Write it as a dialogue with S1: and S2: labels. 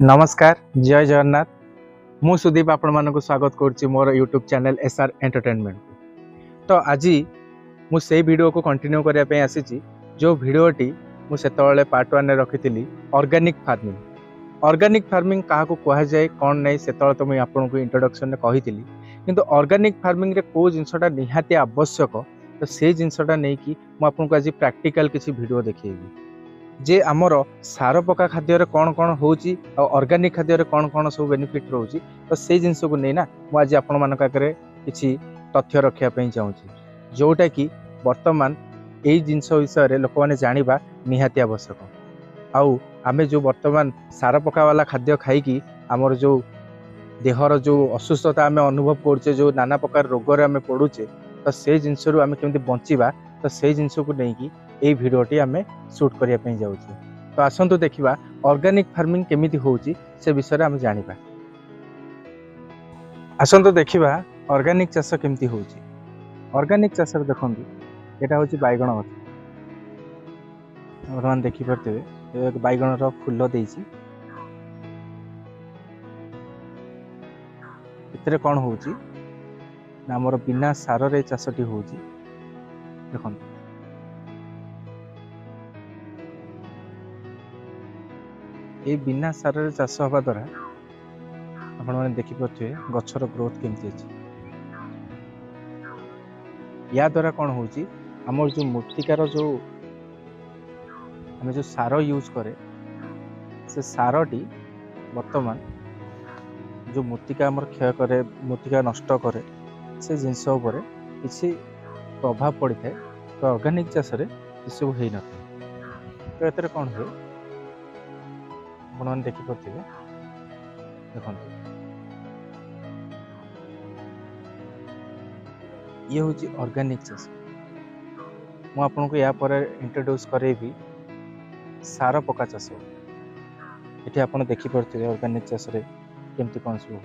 S1: नमस्कार जय जगन्नाथ। मु सुदीप आपण मानक स्वागत करुच्ची मोर यूट्यूब चैनल एसआर एंटरटेनमेंट को। तो आज मु से वीडियो को कंटिन्यू करने आसी जो वीडियोटी मुझे पार्ट 1 रखी ऑर्गेनिक फार्मिंग। ऑर्गेनिक फार्मिंग क्या कह जाए कौन नहीं से तो मुझे आपको इंट्रोडक्शन में कही किंतु ऑर्गेनिक फार्मिंग रे को जिनसटा निहाती आवश्यक तो से जिनसटा नहीं कि मुझे आज प्रैक्टिकल किसी वीडियो देखिएबी जे आमर सार पका खाद्य कौन कौन होची और ऑर्गेनिक खाद्य कौन कौन सब बेनिफिट रोची तो से जिनस को नहीं ना मुझे आपण मान आगे किसी तथ्य रखापी चाहूँगी जोटा कि वर्तमान यही जिनस विषय लोक मैंने जाना निहाती आवश्यक। आउ आम जो वर्तमान सार पका वाला खाद्य खाई आमर जो देहर जो असुस्थता आम अनुभव करुचे जो नाना प्रकार रोग आम पड़ुचे तो से जिनस आम केमती बंचा तो से जिनस को लेकिन ये भिडटी आम शूट करने जाऊँ। तो आसतु देखा ऑर्गेनिक फार्मिंग केमिति होउची से विषय आम जानिबा। आसतु देखा ऑर्गेनिक चाष केमिति होउची। ऑर्गेनिक चाष देखंतु एटा होची बैगण गछ बर्तमान देखि परथिबे बैगण रो फूल देइची एतरे कोन होउची ना हमर बिना सार रे चाषटी होउची। देखंतु ये बिना सार चाष हवा द्वारा आपण मैंने देखिपे गचर ग्रोथ केमती अच्छी या द्वारा कौन होची आमर जो मृत्तिकार जो आम जो सार यूज करे से सारटी वर्तमान जो मृत्तिका आमर क्षय करे मृत्तिका नष्ट करे से जिनस किसी प्रभाव पड़ी थाए। तो ऑर्गेनिक चाष सब हो न तो एतर कौन हुए आपने देखिपे देखो ये हूँ ऑर्गेनिक चाष। मु आपको या पर इंट्रोड्यूस करेबी सार पका चाष। ये आप देखिपे ऑर्गेनिक चाष केमती कौन सब हो।